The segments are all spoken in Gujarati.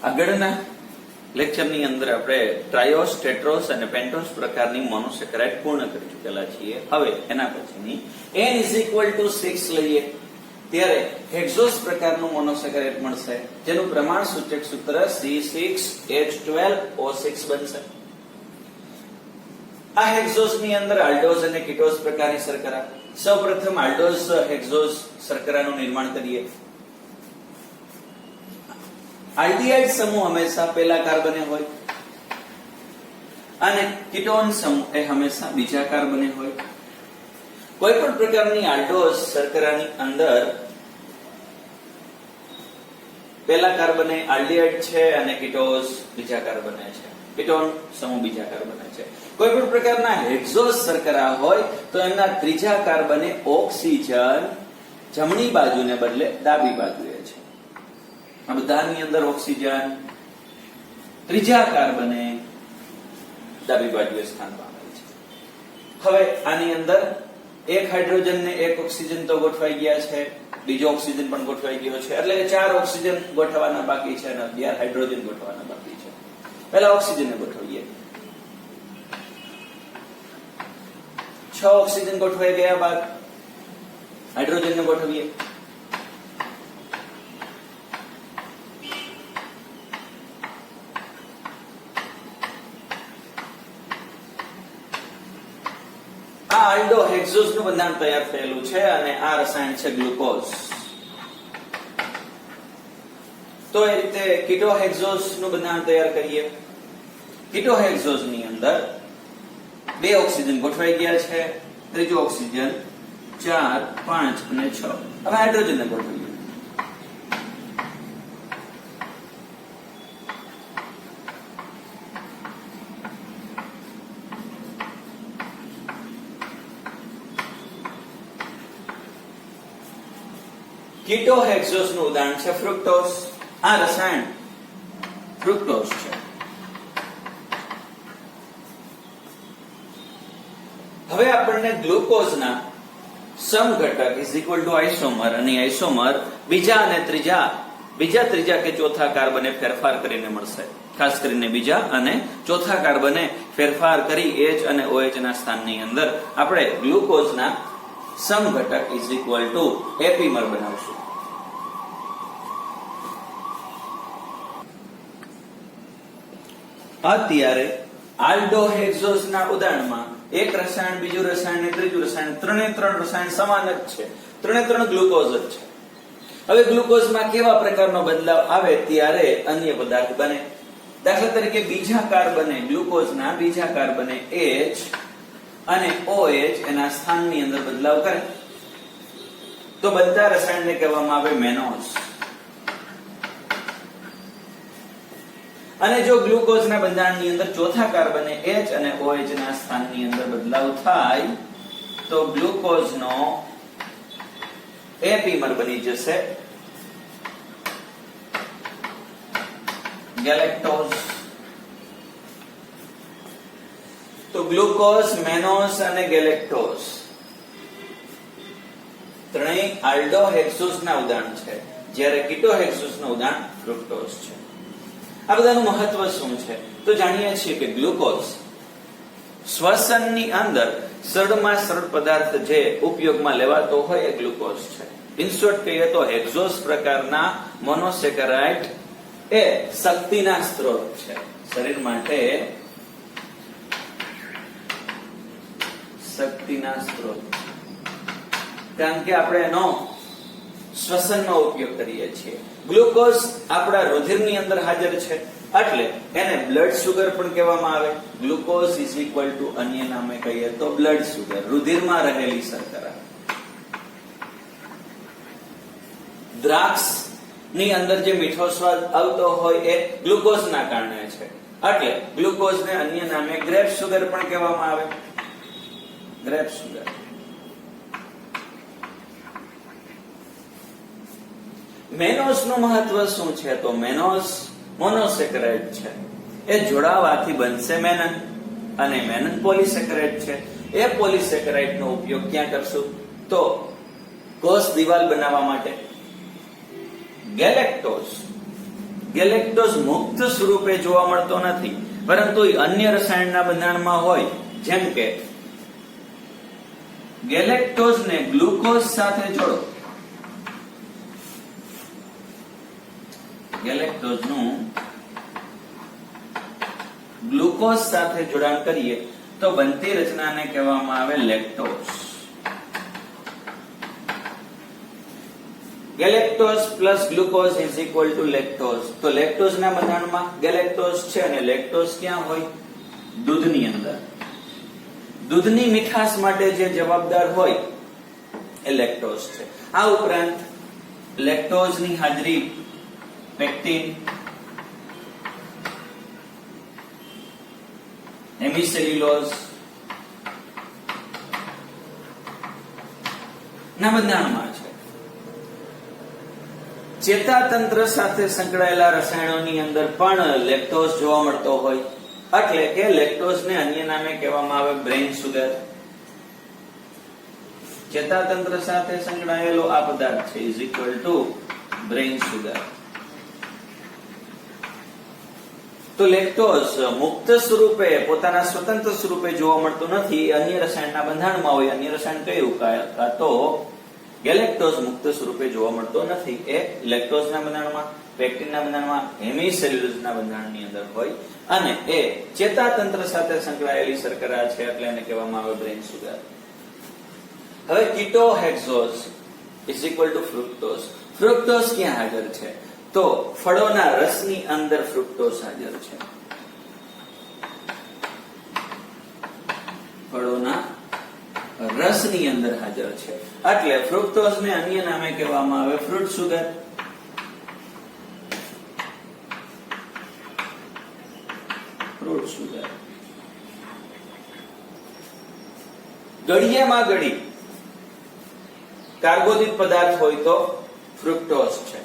આગળના લેક્ચરની અંદર આપણે ટ્રાયોસ, ટેટ્રોસ અને પેન્ટોસ પ્રકારની મોનોસેકેરાઇડ પૂર્ણ કરી ચૂકેલા છીએ. હવે એના પછીની n=6 લઈએ ત્યારે હેક્ઝોસ પ્રકારનું મોનોસેકેરાઇડ મળશે, જેનું પ્રમાણ સૂચક સૂત્ર C6H12O6 બનશે. આ હેક્ઝોસની અંદર આલ્ડોઝ અને કીટોઝ પ્રકારની શર્કરા. સૌપ્રથમ આલ્ડોઝ હેક્ઝોસ શર્કરાનું નિર્માણ કરીએ. આલ્ડીહાઇડ સમૂહ હંમેશા પહેલા કાર્બને હોય અને કીટોન સમૂહ એ હંમેશા બીજા કાર્બને હોય. કોઈ પણ પ્રકારની આલ્ડોઝ શર્કરાની અંદર પહેલા કાર્બને આલ્ડીહાઇડ છે અને કીટોઝ બીજા કાર્બને છે, કીટોન સમૂહ બીજા કાર્બને છે. કોઈ પણ પ્રકારના હેક્ઝોસ શર્કરા હોય તો એમના ત્રીજા કાર્બને ઓક્સિજન જમણી બાજુને બદલે ડાબી બાજુએ છે. આ બધાની અંદર ઓક્સિજન ત્રીજા કાર્બને ડાબી બાજુએ સ્થાન પામેલ છે. હવે આની અંદર એક હાઇડ્રોજન ને એક ઓક્સિજન તો ગોઠવાઈ ગયા છે, બીજો ઓક્સિજન પણ ગોઠવાઈ ગયો છે, એટલે 4 ઓક્સિજન ગોઠવવાના બાકી છે અને 11 હાઇડ્રોજન ગોઠવવાના બાકી છે. પહેલા ઓક્સિજનને ગોઠવીએ. 6 ઓક્સિજન ગોઠવાઈ ગયા બાદ હાઇડ્રોજનને ગોઠવીએ. આ આલ્ડો હેક્ઝોસ નું બંધારણ તૈયાર થયેલું છે અને આ રસાયણ છે ગ્લુકોઝ. તો એ રીતે કીટો હેક્ઝોસ નું બંધારણ તૈયાર કરીએ. કીટો હેક્ઝોસ ની અંદર 2 ઓક્સિજન ગોઠવાઈ ગયા છે, ત્રીજો ઓક્સિજન 4, 5 અને 6. હવે હાઇડ્રોજન ને ગોઠવીએ. કીટો હેક્ઝોસ નું ઉદાહરણ છે ફ્રુક્ટોઝ. આ રસાયણ ફ્રુક્ટોઝ છે. હવે આપણને ગ્લુકોઝના સમઘટક આઇસોમર અને આઇસોમર બીજા ત્રીજા કે ચોથા કાર્બને ફેરફાર કરીને મળશે. ખાસ કરીને બીજા અને ચોથા કાર્બને ફેરફાર કરી H અને OH ના સ્થાનની અંદર આપણે ગ્લુકોઝના સમઘટક એપીમર બનાવશું. અત્યારે આલ્ડોહેક્ઝોસ ના ઉદાહરણમાં એક રસાયણ, બીજું રસાયણ અને ત્રીજું રસાયણ, ત્રણે રસાયણ સમાન જ છે, ત્રણે ગ્લુકોઝ જ છે. હવે ગ્લુકોઝમાં કેવા પ્રકારનો બદલાવ આવે ત્યારે અન્ય પદાર્થ બને. દાખલા તરીકે બીજા કાર્બને, ગ્લુકોઝના બીજા કાર્બને H અને OH એના સ્થાનની અંદર બદલાવ કરે તો બનતા રસાયણને કહેવામાં આવે મેનોઝ. અને જો ગ્લુકોઝના બંધારણની અંદર ચોથા કાર્બને H અને OH ના સ્થાનની અંદર બદલાવ થાય તો ગ્લુકોઝનો એપીમર બની જશે ગેલેક્ટોઝ. તો ગ્લુકોઝ, મેનોઝ અને ગેલેક્ટોઝ ત્રણેય આલ્ડોહેક્સોસ ના ઉદાહરણ છે, જ્યારે કીટોહેક્સોસ નું ઉદાહરણ ફ્રુક્ટોઝ છે. આ બધાનું મહત્વ શું છે તો જાણીએ છીએ કે ગ્લુકોઝ શ્વસનની અંદર સરળમાં સરળ પદાર્થ જે ઉપયોગમાં લેવાતો હોય એ ગ્લુકોઝ છે. ઇન શોર્ટ કહીએ તો હેક્ઝોસ પ્રકારના મોનોસેકેરાઇડ એ શક્તિના સ્ત્રોત છે. શરીર માટે શક્તિના સ્ત્રોત, કારણ કે આપણે એનો શ્વસનનો ઉપયોગ કરીએ છીએ. ગ્લુકોઝ આપણા રુધિરની અંદર હાજર છે એટલે એને બ્લડ સુગર પણ કહેવામાં આવે. ગ્લુકોઝ અન્ય નામે કહીએ તો બ્લડ સુગર, રુધિરમાં રહેલી શર્કરા. દ્રાક્ષ ની અંદર જે મીઠો સ્વાદ આવતો હોય એ ગ્લુકોઝના કારણે છે એટલે ગ્લુકોઝને અન્ય નામે ગ્રેપ સુગર પણ કહેવામાં આવે. Grape sugar. મેનોઝ નું મહત્વ શું છે તો મેનોઝ મોનોસેકેરાઇડ છે. એ જોડાવાથી બનશે મેનન અને મેનન પોલીસેકેરાઇડ છે. એ પોલીસેકેરાઇડ નો ઉપયોગ ક્યાં કરશું તો કોષ દિવાલ બનાવવા માટે. ગેલેક્ટોઝ ગેલેક્ટોઝ મુક્ત સ્વરૂપે જોવા મળતો નથી, પરંતુ અન્ય રસાયણના બંધારણમાં હોય, જેમ કે ગેલેક્ટોઝને ગ્લુકોઝ સાથે જોડો, ગેલેક્ટોઝનું ગ્લુકોઝ સાથે જોડાણ કરીએ તો બનતી રચનાને કહેવામાં આવે lactose. Galactose plus glucose is equal to lactose. તો લેક્ટોઝના બંધારણમાં ગેલેક્ટોઝ છે અને લેક્ટોઝ ક્યાં હોય? દૂધની અંદર. દૂધની મીઠાશ માટે જે જવાબદાર હોય એ લેક્ટોઝ છે. આ ઉપરાંત લેક્ટોઝની હાજરી પેક્ટિન, હેમિસેલ્યુલોઝ ના બંધારણમાં છે. ચેતાતંત્ર સાથે સંકળાયેલા રસાયણોની અંદર પણ લેક્ટોઝ જોવા મળતો હોય, એટલે કે લેક્ટોઝને અન્ય નામે કહેવામાં આવે બ્રેઇન સુગર. ચેતાતંત્ર સાથે સંકળાયેલો આ પદાર્થ છે is equal two brain sugar. તો લેક્ટોઝ મુક્ત સ્વરૂપે, પોતાના સ્વતંત્ર સ્વરૂપે જોવા મળતું નથી, અન્ય રસાયણના બંધારણમાં હોય. અન્ય રસાયણ કયું? કાં તો ગેલેક્ટોઝ મુક્ત સ્વરૂપે જોવા મળતો નથી, એ લેક્ટોઝના બંધારણમાં, પેક્ટિનના બંધારણમાં, હેમિસેલ્યુલોઝના બંધારણની અંદર હોય, અને એ ચેતાતંત્ર સાથે સંકળાયેલી શર્કરા છે, એટલે એને કહેવામાં આવે બ્રેઇન સુગર. હવે ketohexose is equal to fructose. Fructose ક્યાં હાજર છે? તો ફળોના રસની અંદર ફ્રુક્ટોઝ હાજર છે. ફળોના રસની અંદર હાજર છે, એટલે ફ્રુક્ટોઝને અન્ય નામે કહેવામાં આવે ફ્રૂટ સુગર. Fruit sugar. ગળિયામાં ગળી કાર્બોદિત પદાર્થ હોય તો ફ્રુક્ટોઝ છે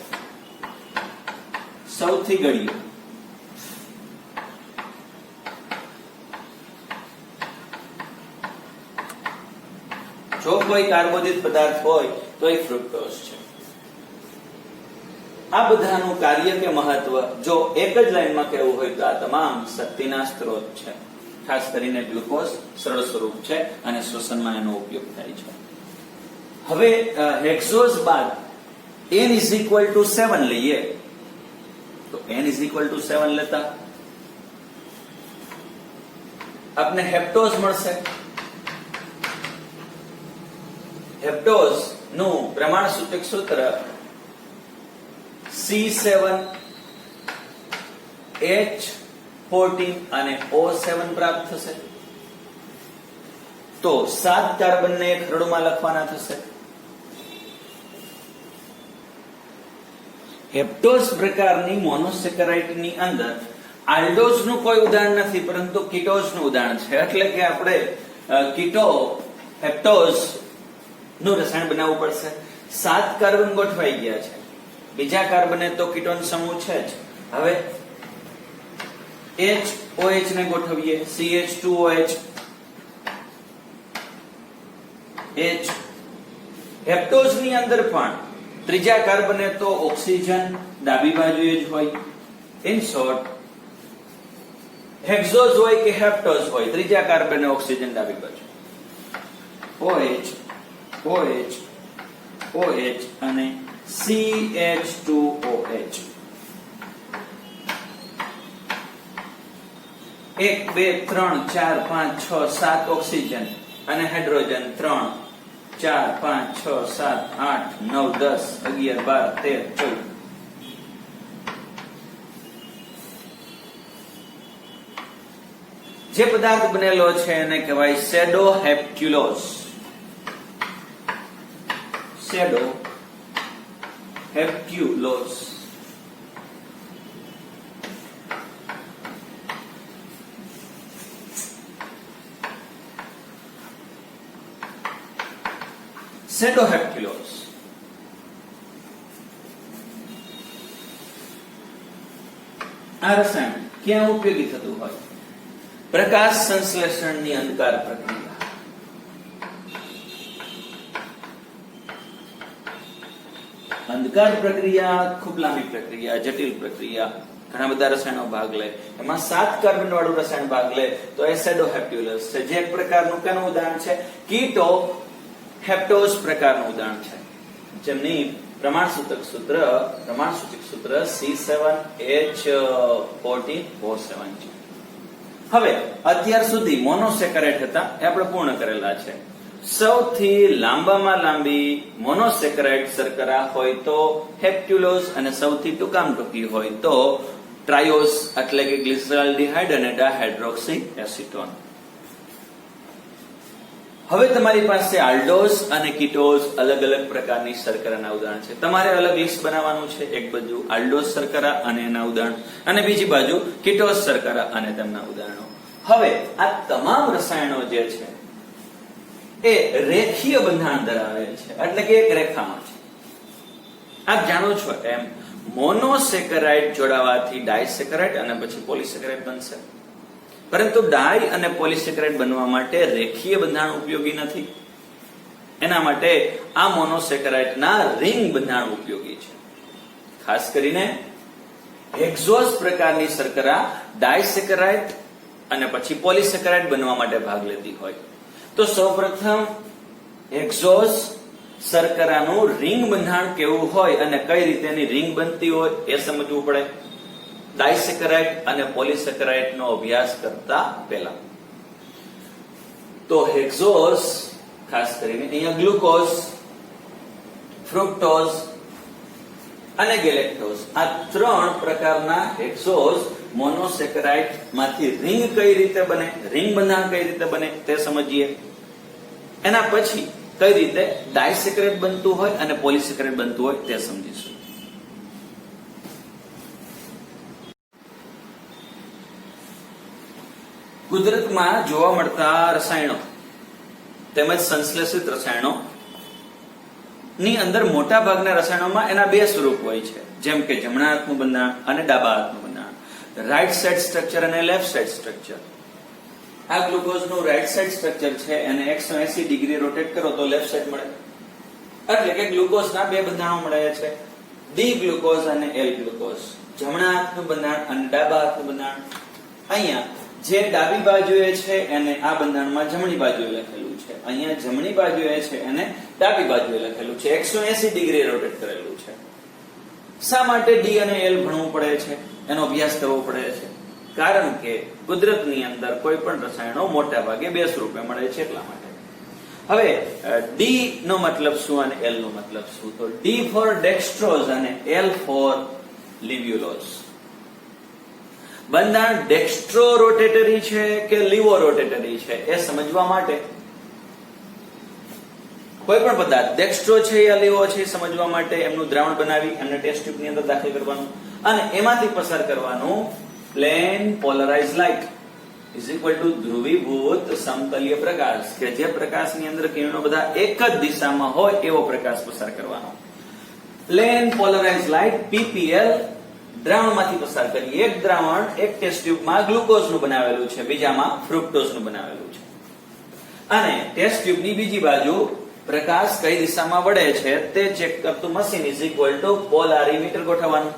સૌથી ગળ્યું. જો કોઈ કાર્બોદિત પદાર્થ હોય તો એ ફ્રુક્ટોઝ છે. આ બધાનું કાર્ય કે મહત્વ જો એક જ લાઈનમાં કહેવું હોય તો આ તમામ શક્તિના સ્ત્રોત છે. ખાસ કરીને ગ્લુકોઝ સરળ સ્વરૂપ છે અને શ્વસનમાં એનો ઉપયોગ થાય છે. હવે હેક્ઝોઝ બાદ n is equal to 7 લઈએ તો n is equal to 7 લેતા આપને હેપ્ટોઝ મળશે. હેપ્ટોઝ નું પ્રમાણ સૂચક સૂત્ર C7H14 અને O7 પ્રાપ્ત થશે. તો 7 કાર્બનને એક હરડમાં લખવાના થશે. હેપ્ટોઝ પ્રકારની મોનોસેકેરાઇડની અંદર આલ્ડોઝ નું કોઈ ઉદાહરણ નથી, પરંતુ કીટોઝ નું ઉદાહરણ છે. એટલે કે આપણે હેપ્ટોઝ નું રસાયણ બનાવવું પડશે. 7 કાર્બન ગોઠવાઈ ગયા છે, બીજા કાર્બને તો કીટોન સમૂહ છે જ. હવે HOH ને ગોઠવીએ, CH2OH H. હેપ્ટોઝ ની અંદર પણ ત્રીજા કાર્બને તો ઓક્સિજન ડાબી બાજુએ જ હોય. ઇન શોર્ટ હેક્ઝોઝ હોય કે હેપ્ટોઝ હોય, ત્રીજા કાર્બને ઓક્સિજન ડાબી બાજુ, OH OH OH અને CH2OH. 1 2 3 4 5 6 7 ઓક્સિજન અને હાઇડ્રોજન 3 4 5 6 7 8 9 10 11 12 13 14. જે પદાર્થ બનેલો છે એને કહેવાય સેડોહેપ્ટ્યુલોઝ. સેડોહેપ્ટ્યુલોઝ. સેડોહેપ્ટ્યુલોઝ આ રસાયણ ક્યાં ઉપયોગી થતું હોય? પ્રકાશ સંશ્લેષણની અંધકાર પ્રક્રિયા. અંધકાર કર પ્રક્રિયા ખૂબ લાંબી પ્રક્રિયા, જટિલ પ્રક્રિયા, ઘણા બધા રસાયણો ભાગ લે. એમાં 7 કાર્બન વાળું રસાયણ ભાગ લે તો એસિડોહેપ્ટ્યુલસ છે, જે એક પ્રકારનું કેનું ઉદાહરણ છે? કીટો હેપ્ટોસ પ્રકારનું ઉદાહરણ છે, જેમની પ્રમાણસૂચક સૂત્ર C7H14O7 છે. હવે અત્યાર સુધી મોનોસેકેરાઇડ હતા એ આપણે પૂર્ણ કરેલા છે. સૌથી લાંબામાં લાંબી મોનોસેકેરાઇડ શર્કરા હોય તો હેપ્ટ્યુલોઝ, અને સૌથી ટૂંકામાં ટૂંકી હોય તો ટ્રાયોસ એટલે કે ગ્લિસરાલ્ડિહાઇડ અને ડાયહાઇડ્રોક્સી એસિટોન. હવે તમારી પાસે આલ્ડોસ અને કીટોઝ અલગ અલગ પ્રકારની શર્કરાના ઉદાહરણ છે. તમારે અલગ લિસ્ટ બનાવવાનું છે. એક બાજુ આલ્ડોસ શર્કરા અને એના ઉદાહરણ, અને બીજી બાજુ કીટોઝ શર્કરા અને તેમના ઉદાહરણો. હવે આ તમામ રસાયણો જે છે એ રેખીય બંધારણ ધરાવે છે, એટલે કે એક રેખામાં છે. આપ જાણો છો એમ મોનોસેકેરાઇડ જોડાવાથી ડાયસેકેરાઇડ અને પછી પોલીસેકેરાઇડ બનશે, પરંતુ ડાય અને પોલીસેકેરાઇડ બનવા માટે રેખીય બંધારણ ઉપયોગી નથી. એના માટે આ મોનોસેકેરાઇડના રિંગ બંધારણ ઉપયોગી છે. ખાસ કરીને હેક્ઝોસ પ્રકારની શર્કરા ડાયસેકેરાઇડ અને પછી પોલીસેકેરાઇડ બનવા માટે ભાગ લેતી હોય તો સૌપ્રથમ હેક્ઝોસ શર્કરાનું રિંગ બંધારણ કેવું હોય અને કઈ રીતે એની રિંગ બનતી હોય એ સમજવું પડે ડાયસેકેરાઇડ અને પોલીસેકેરાઇડ નો અભ્યાસ કરતા પહેલા. તો હેક્ઝોસ ખાસ કરીને અહીંયા ગ્લુકોઝ, ફ્રુક્ટોઝ અને ગેલેક્ટોઝ આ 3 પ્રકારના હેક્ઝોસ મોનોસેકેરાઇડ માંથી રિંગ કઈ રીતે બને, રિંગ બંધારણ કઈ રીતે બને તે સમજીએ. એના પછી કઈ રીતે ડાયસેકેરાઇડ બનતું હોય અને પોલીસેકેરાઇડ બનતું હોય તે સમજીશું. કુદરતમાં જોવા મળતા રસાયણો તેમજ સંશ્લેષિત રસાયણો ની અંદર મોટા ભાગના રસાયણોમાં એના 2 સ્વરૂપ હોય છે, જેમ કે જમણા હાથનું બંધારણ અને ડાબા હાથનું બંધારણ, રાઈટ સાઇડ સ્ટ્રક્ચર અને લેફ્ટ સાઇડ સ્ટ્રક્ચર. આ ગ્લુકોઝનું રાઈટ સાઇડ સ્ટ્રક્ચર છે, એને 180 ડિગ્રી રોટેટ કરો તો લેફ્ટ સાઇડ મળે, એટલે કે ગ્લુકોઝના 2 બંધારણો મળે છે, ડી ગ્લુકોઝ અને એલ ગ્લુકોઝ. જમણા હાથનું બંધારણ અને ડાબા હાથનું બંધારણ. અહીંયા જે ડાબી બાજુએ છે એને આ બંધારણમાં જમણી બાજુએ લખેલું છે, અહીંયા જમણી બાજુએ છે એને ડાબી બાજુએ લખેલું છે, 180 ડિગ્રી રોટેટ કરેલું છે. શા માટે ડી અને એલ ભણવું પડે છે, એનો અભ્યાસ કરવો પડે છે? કારણ કે કુદરતની અંદર કોઈ પણ રસાયણો મોટા ભાગે 2 સ્વરૂપે મળે છે, એટલા માટે. હવે ડી નો મતલબ શું અને એલ નો મતલબ શું? તો ડી ફોર ડેક્સ્ટ્રોઝ અને એલ ફોર લિવ્યુલોઝ. બંધારણ ડેક્સ્ટ્રો રોટેટરી છે કે લીવો રોટેટરી છે એ સમજવા માટે કોઈ પણ પદાર્થ ડેક્સ્ટ્રો છે યા લીવો છે સમજવા માટે એમનું દ્રાવણ બનાવી એમને ટેસ્ટ ટ્યુબ ની અંદર દાખલ કરવાનું અને એમાંથી પસાર કરવાનું plane polarise light is equal to ધ્રુવીભૂત સમતલીય પ્રકાશ, કે જે પ્રકાશની અંદર કિરણો બધા એક જ દિશામાં હોય એવો પ્રકાશ પસાર કરવાનો. પ્લેન પોલરાઇઝ લાઇટ PPL દ્રાવણમાંથી પસાર કરીએ. એક દ્રાવણ એક ટેસ્ટ ટ્યુબમાં ગ્લુકોઝનું બનાવેલું છે, બીજામાં ફ્રુક્ટોઝનું બનાવેલું છે, અને ટેસ્ટ ટ્યુબની બીજી બાજુ પ્રકાશ કઈ દિશામાં વળે છે તે ચેક કરતું મશીન ઇઝ ઇક્વલ ટુ પોલારીમીટર ગોઠવવાનું,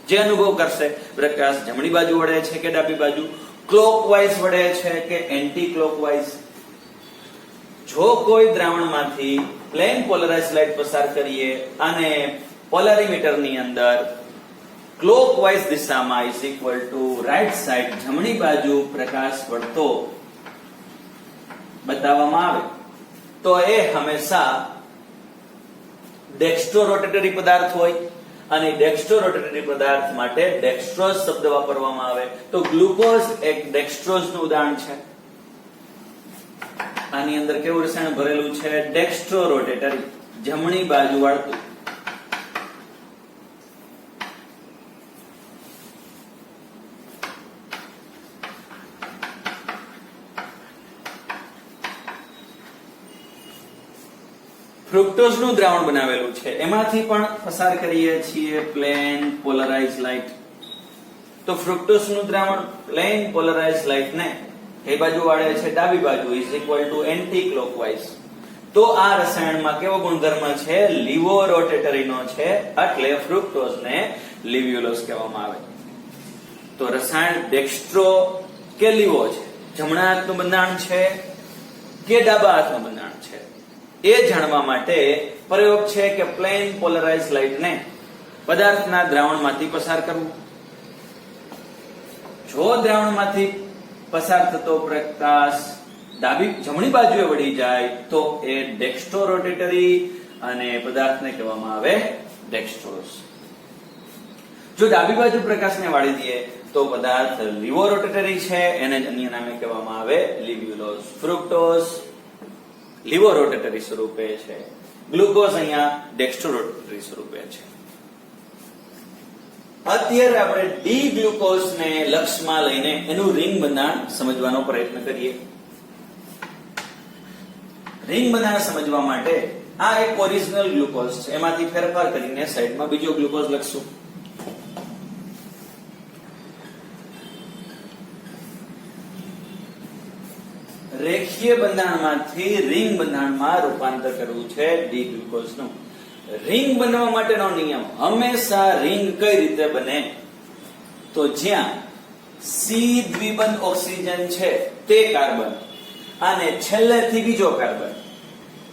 જે અનુભવ કરશે પ્રકાશ જમણી બાજુ વળે છે કે ડાબી બાજુ, ક્લોકવાઇઝ વળે છે કે એન્ટી ક્લોકવાઇઝ. જો કોઈ દ્રાવણમાંથી પ્લેન પોલરાઇઝ લાઇટ પસાર કરીએ અને પોલારીમીટરની અંદર ક્લોકવાઇઝ દિશામાં is equal two right side જમણી બાજુ પ્રકાશ વળતો બતાવવામાં આવે તો એ હંમેશા ડેક્સ્ટ્રો રોટેટરી પદાર્થ હોય, અને ડેક્સ્ટ્રો રોટેટરી પદાર્થ માટે ડેક્સ્ટ્રોઝ શબ્દ વાપરવામાં આવે. તો ગ્લુકોઝ એક ડેક્સ્ટ્રોઝ નું ઉદાહરણ છે. આની અંદર કેવું રસાયણ ભરેલું છે? ડેક્સ્ટ્રો રોટેટરી, જમણી બાજુ વાળતું. ફ્રુક્ટોઝ નું દ્રાવણ બનાવેલું છે, એમાંથી પણ પસાર કરીએ છીએ પ્લેન પોલરાઇઝ લાઇટ. તો ફ્રુક્ટોઝ નું દ્રાવણ પ્લેન પોલરાઇઝ લાઇટ ને કઈ બાજુ વાળે છે? ડાબી બાજુ, is equal two anti clockwise. તો આ રસાયણમાં કેવો ગુણધર્મ છે? લીવો રોટેટરીનો છે, એટલે ફ્રુક્ટોઝને લિવ્યુલોઝ કહેવામાં આવે. તો રસાયણ ડેક્સ્ટ્રો કે લીવો છે, જમણા હાથનું બંધારણ છે કે ડાબા હાથનું બંધારણ છે, એ જાણવા માટે પ્રયોગ છે કે પ્લેન પોલરાઇઝ લાઇટને પદાર્થના દ્રાવણમાંથી પસાર કરવું. જો દ્રાવણમાંથી પસાર થતો પ્રકાશ જમણી બાજુએ વળી જાય તો એ ડેક્સ્ટ્રો રોટેટરી અને પદાર્થને કહેવામાં આવે ડેક્સ્ટ્રોઝ. જો ડાબી બાજુ પ્રકાશને વાળી દઈએ તો પદાર્થ લીવો રોટેટરી છે, એને જ અન્ય નામે કહેવામાં આવે લિવ્યુલોઝ. ફ્રુક્ટોઝ લીવો રોટેટરી સ્વરૂપે છે, ગ્લુકોઝ અહીંયા ડેક્સ્ટ્રો રોટેટરી સ્વરૂપે છે. અત્યારે આપણે ડી ગ્લુકોઝને લક્ષમાં લઈને એનું રિંગ બંધારણ સમજવાનો પ્રયત્ન કરીએ. રિંગ બંધારણ સમજવા માટે આ એક ઓરિજિનલ ગ્લુકોઝ છે, એમાંથી ફેરફાર કરીને સાઈડમાં બીજો ગ્લુકોઝ લખશું. રેખીય બંધારણમાંથી રિંગ બંધારણમાં રૂપાંતર કરવું છે ડી ગ્લુકોઝનું. રિંગ બનવા માટેનો નિયમ હંમેશા રિંગ કઈ રીતે બને? તો જ્યાં સી દ્વિબંધ ઓક્સિજન છે તે કાર્બન અને છેલ્લેથી બીજો કાર્બન,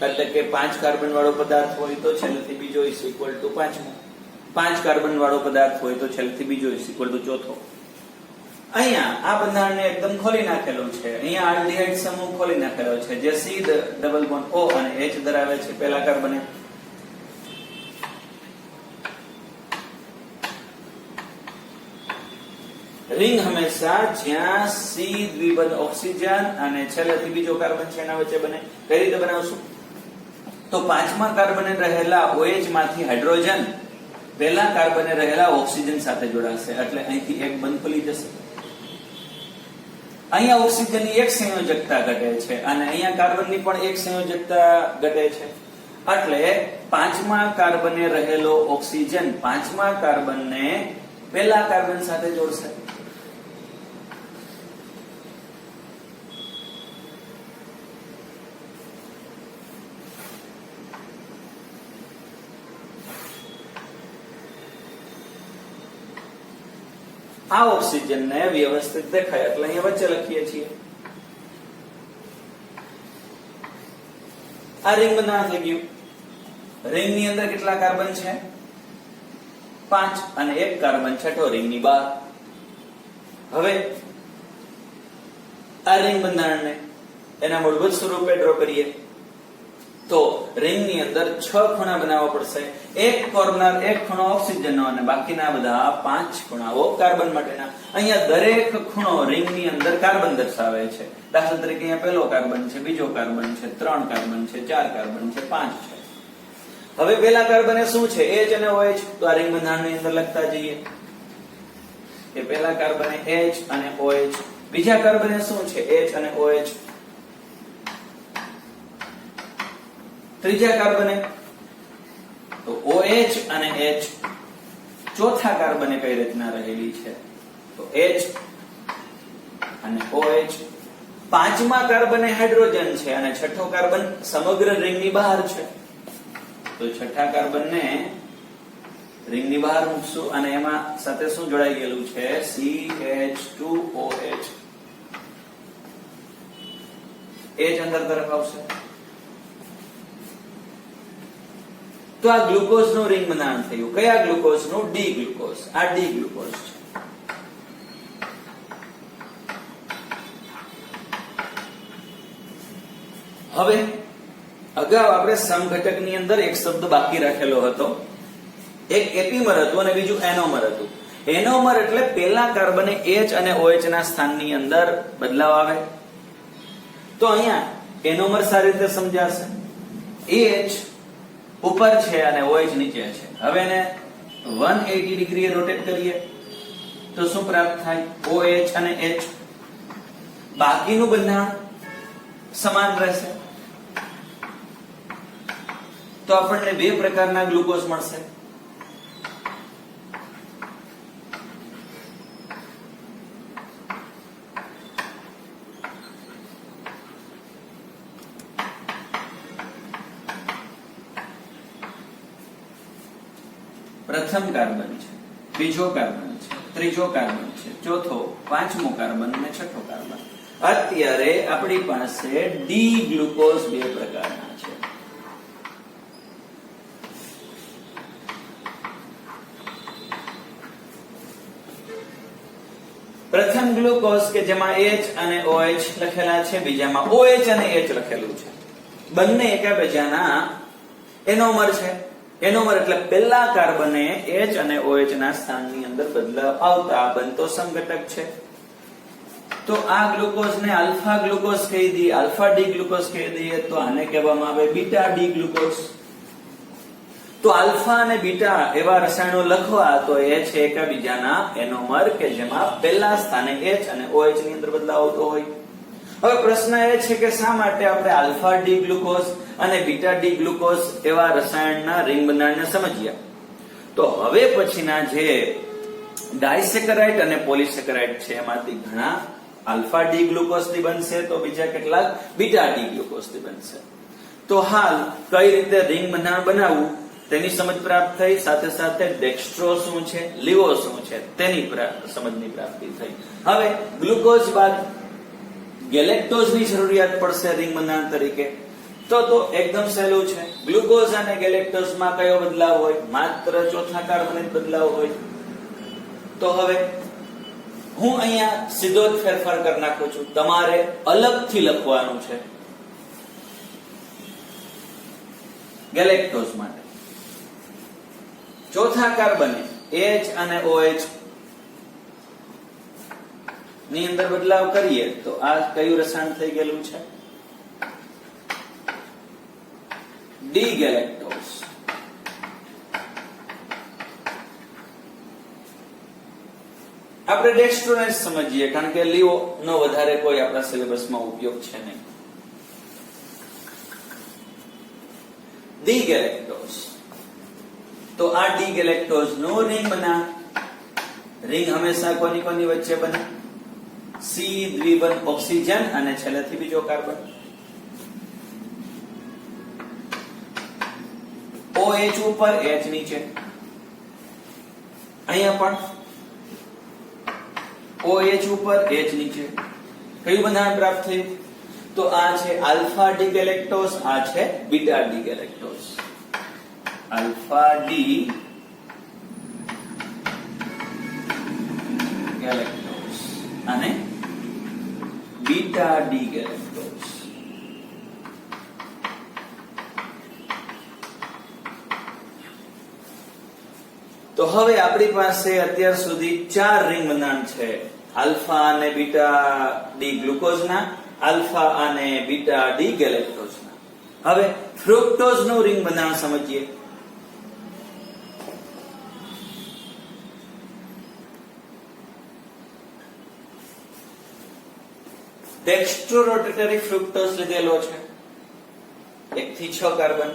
એટલે કે 5 કાર્બન વાળો પદાર્થ હોય તો છેલ્લેથી બીજો ઇઝ ઇક્વલ ટુ 5મો, 5 કાર્બન વાળો પદાર્થ હોય તો છેલ્લેથી બીજો ઇઝ ઇક્વલ ટુ ચોથો. અહીંયા આ બંધારણને એકદમ ખોલી નાખેલું છે. અહીંયા આલ્ડીહાઇડ સમૂહ ખોલી નાખેલો છે, જે સી ડબલ બોન્ડ ઓ અને એચ ધરાવે છે પહેલા કાર્બને. રિંગ હંમેશા જ્યાં સી દ્વિબંધ ઓક્સિજન અને છેલ્લેથી બીજો કાર્બન છે એના વચ્ચે બને. કઈ રીતે બનાવશું? તો 5મા કાર્બને રહેલા OH માંથી હાઇડ્રોજન પહેલા કાર્બને રહેલા ઓક્સિજન સાથે જોડાશે, એટલે અહીંથી એક બંધ ખુલી જશે. અહીંયા ઓક્સિજનની એક સંયોજકતા ઘટે છે અને અહીંયા કાર્બનની પણ એક સંયોજકતા ઘટે છે, એટલે 5મા કાર્બને રહેલો ઓક્સિજન 5મા કાર્બનને પહેલા કાર્બન સાથે જોડશે. આ ઓક્સિજનને વ્યવસ્થિત દેખાય એટલે અહીંયા વચ્ચે લખીએ છીએ. આ રિંગ બંધારણ થઈ ગયું. રિંગ ની અંદર કેટલા કાર્બન છે? 5 અને એક કાર્બન છઠ્ઠો રિંગ ની બહાર. હવે આ રિંગ બંધારણને એના મૂળભૂત સ્વરૂપે ડ્રો કરીએ તો રિંગ ની અંદર 6 ખૂણા બનાવવા પડશે. એક કોર્નર, એક ખૂણો ઓક્સિજનનો અને બાકીના બધા 5 ખૂણાઓ કાર્બન માટેના. અહીંયા દરેક ખૂણો રિંગ ની અંદર કાર્બન દર્શાવે છે. દાખલા તરીકે અહીંયા પહેલો કાર્બન છે, બીજો કાર્બન છે, 3 કાર્બન છે, 4 કાર્બન છે, 5 છે. હવે પહેલા કાર્બને શું છે? H અને OH. તો આ રિંગ બંધારણની અંદર લખતા જઈએ કે પહેલા કાર્બને H અને OH. બીજા કાર્બને શું છે? H અને OH. ત્રીજા કાર્બને તો OH અને H. ચોથા કાર્બને કઈ રચના રહેલી છે? તો H અને OH. 5મા કાર્બને હાઇડ્રોજન છે અને છઠ્ઠો કાર્બન સમગ્ર રિંગની બહાર છે. તો છઠ્ઠા કાર્બનને રિંગની બહાર મૂકશું અને એમાં સાથે શું જોડાઈ ગયેલું છે? CH2OH. H અંદર તરફ આવશે. તો આ ગ્લુકોઝ નું રિંગ બંધારણ થયું. કયા ગ્લુકોઝ નું? D glucose. આ ડી ગ્લુકોઝ છે. હવે અગાઉ આપણે સમઘટકની અંદર એક શબ્દ બાકી રાખેલો હતો. એક એપીમર હતું અને બીજું એનોમર હતું. એનોમર એટલે પહેલા કાર્બને H અને OH ના સ્થાનની અંદર બદલાવ આવે. તો અહીંયા એનોમર સારી રીતે સમજાશે. H ઉપર છે અને OH નીચે છે. હવે એને 180 ડિગ્રીએ રોટેટ કરીએ તો શું પ્રાપ્ત થાય? OH અને H. બાકીનું બંધારણ સમાન રહેશે. તો આપણને બે પ્રકારના ગ્લુકોઝ મળશે. પ્રથમ કાર્બન છે, બીજો કાર્બન છે, ત્રીજો કાર્બન છે, ચોથો, પાંચમો કાર્બન અને છઠ્ઠો કાર્બન. અત્યારે આપણી પાસે ડી ગ્લુકોઝ બે પ્રકારના છે. પ્રથમ ગ્લુકોઝ કે જેમાં H અને OH લખેલા છે, બીજામાં OH અને H લખેલું છે. બંને એકાબીજાના એનોમર છે. એનોમર એટલે પહેલા કાર્બને H અને OH ના સ્થાનની અંદર બદલાવ આવતા બનતો સંઘટક છે. તો આ ગ્લુકોઝને આલ્ફા ગ્લુકોઝ કહી દઈએ, આલ્ફા ડી ગ્લુકોઝ કહી દઈએ, તો આને કહેવામાં આવે બીટા ડી ગ્લુકોઝ. તો આલ્ફા અને બીટા એવા રસાયણો લખવા તો એ છે એકબીજાના એનોમર કે જેમાં પહેલા સ્થાને H અને OH ની અંદર બદલાવ આવતો હોય. હવે પ્રશ્ન એ છે કે શા માટે આપણે આલ્ફા ડી ગ્લુકોઝ અને બીટા ડી ગ્લુકોઝ એવા રસાયણના રિંગ બંધારણને સમજ્યા. તો હવે પછીના જે ડાયસેકરાઇડ અને પોલિસેકરાઇડ છે એમાંથી ઘણા આલ્ફા ડી ગ્લુકોઝ થી બનશે, તો બીજા કેટલાક બીટા ડી ગ્લુકોઝ થી બનશે. તો હાલ કઈ રીતે રિંગ બંધારણ બનાવવું તેની સમજ પ્રાપ્ત થઈ, સાથે સાથે ડેક્સ્ટ્રો શું છે, લીવો શું છે તેની સમજની પ્રાપ્તિ થઈ. હવે ગ્લુકોઝ બાદ ગેલેક્ટોઝની જરૂરિયાત પડશે રિંગ બંધારણ તરીકે. તો એકદમ સહેલું છે. ગ્લુકોઝ અને ગેલેક્ટોઝમાં કયો બદલાવ હોય? માત્ર ચોથા કાર્બને બદલાવ હોય. તો હવે હું અહીંયા સીધો જ ફેરફાર કરી નાખું છું, તમારે અલગથી લખવાનું છે. ગેલેક્ટોઝ માટે ચોથા કાર્બને H અને OH ની અંદર બદલાવ કરીએ તો આ કયું રસાયણ થઈ ગયેલું છે? D galactose. આપણે ડેક્સ્ટ્રોને સમજીએ કારણ કે લીવો નો વધારે કોઈ આપણા સિલેબસમાં ઉપયોગ છે નહીં. D galactose. તો આ ડી ગેલેક્ટોઝ નો રિંગ બના. રિંગ હંમેશા કોની કોની વચ્ચે બને? C દ્વિબંધ ઓક્સિજન અને છેલ્લેથી બીજો કાર્બન. OH ઉપર H નીચે. અહીંયા પણ OH ઉપર H નીચે. કયું બંધારણ પ્રાપ્ત થયું? તો આ છે આલ્ફા ડી ગેલેક્ટોઝ, આ છે beta D galactose. Alpha D galactose અને બીટા ડી ગેલેક્ટોઝ. તો હવે આપણી પાસે અત્યાર સુધી 4 રિંગ બંધારણ છે. આલ્ફા અને બીટા ડી ગ્લુકોઝના, આલ્ફા અને બીટા ડી ગેલેક્ટોઝના. હવે ફ્રુક્ટોઝ નું રિંગ બંધારણ સમજીએ. ડેક્સ્ટ્રો રોટેટરી ફ્રુક્ટોઝ લીધેલો છે. 1 થી 6 કાર્બન.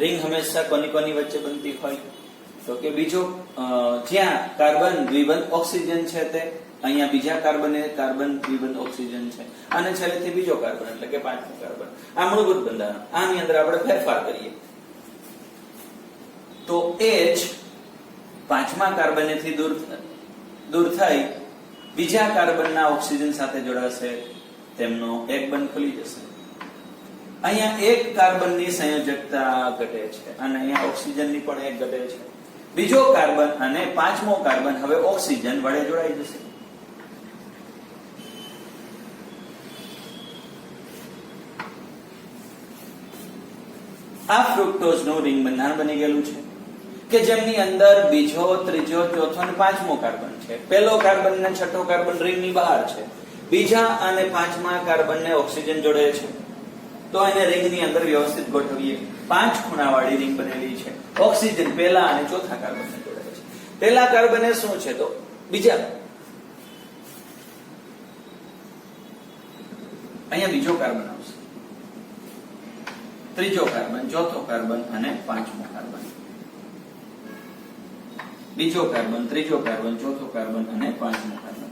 રિંગ હંમેશા કોની કોની વચ્ચે બનતી હોય? તો કે બીજો જ્યાં કાર્બન દ્વિબંધ ઓક્સિજન છે તે અહીંયા બીજા કાર્બને કાર્બન દ્વિબંધ ઓક્સિજન છે અને છેલ્લેથી બીજો કાર્બન એટલે કે પાંચમો કાર્બન. આ મૂળભૂત બંધારણ. આની અંદર આપણે ફેરફાર કરીએ તો H પાંચમા કાર્બનેથી દૂર થઈ બીજા કાર્બનના ઓક્સિજન સાથે જોડાશે, તેમનો એક બંધ ખુલી જશે. અહીંયા એક કાર્બનની સંયોજકતા ઘટે છે અને અહીંયા ઓક્સિજનની પણ એક ઘટે છે. બીજો કાર્બન અને પાંચમો કાર્બન હવે ઓક્સિજન વડે જોડાઈ જશે. આ ફ્રુક્ટોઝ નું રિંગ બંધારણ બની ગયેલું છે કે જેમની અંદર બીજો, ત્રીજો, ચોથો અને પાંચમો કાર્બન છે. પહેલો કાર્બન અને છઠ્ઠો કાર્બન રિંગની બહાર છે. બીજા અને પાંચમા કાર્બનને ઓક્સિજન જોડે છે. તો એને રિંગની અંદર વ્યવસ્થિત ગોઠવીએ. 5 ખૂણાવાળી રિંગ બનેલી છે. ઓક્સિજન પહેલા અને ચોથા કાર્બનને જોડે છે. પહેલા કાર્બને શું છે? તો બીજા. અહીંયા બીજો કાર્બન આવશે, ત્રીજો કાર્બન, ચોથો કાર્બન અને પાંચમો કાર્બન. બીજો કાર્બન, ત્રીજો કાર્બન, ચોથો કાર્બન અને પાંચમો કાર્બન.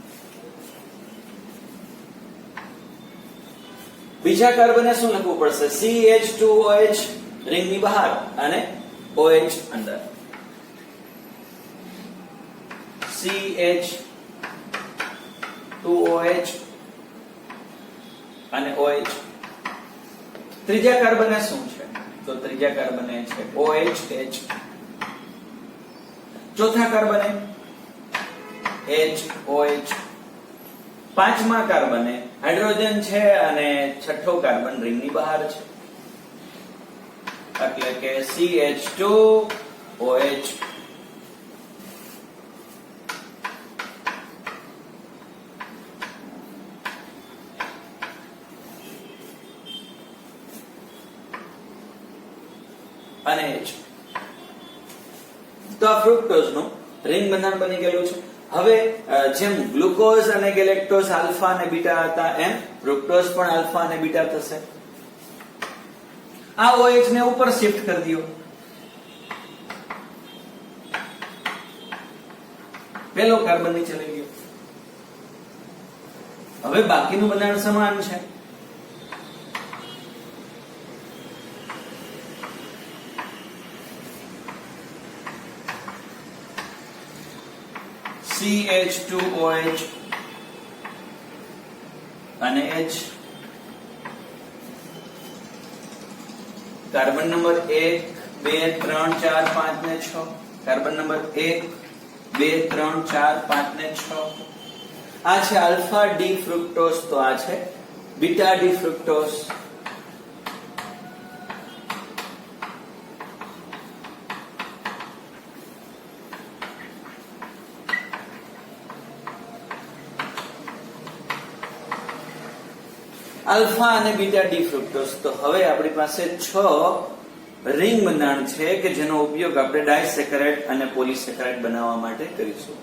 બીજા કાર્બને શું લખવું પડશે? CH2OH રિંગની બહાર અને OH અંદર. CH2OH અને OH. ત્રીજા કાર્બને શું છે? તો ત્રીજા કાર્બને છે OH. ચોથા કાર્બને HOH. પાંચમા કાર્બને હાઇડ્રોજન છે અને છઠ્ઠો કાર્બન રિંગની બહાર છે, એટલે કે CH2OH. અને H. તો આ ફ્રુક્ટોઝનું રિંગ બંધારણ બની ગયેલું છે. હવે જેમ ગ્લુકોઝ અને ગેલેક્ટોઝ આલ્ફા અને બીટા હતા, એમ ફ્રુક્ટોઝ પણ આલ્ફા અને બીટા થશે. આ OH ને ઉપર શિફ્ટ કરી દો. પેલો કાર્બન નીચે લઈ ગયો. હવે બાકીનું બંધારણ સમાન છે. CH2OH અને H. કાર્બન નંબર 1 2 3 4 5 ને 6. કાર્બન નંબર 1 2 3 4 5 ને 6. આ છે આલ્ફા ડી ફ્રુક્ટોઝ, તો આ છે બીટા ડી ફ્રુક્ટોઝ. આલ્ફા અને બીટા ડી ફ્રુક્ટોઝ. તો હવે આપણી પાસે 6 રિંગ બંધારણ છે કે જેનો ઉપયોગ આપણે ડાયસેકેરાઇડ અને પોલિસેકેરાઇડ બનાવવા માટે કરીશું.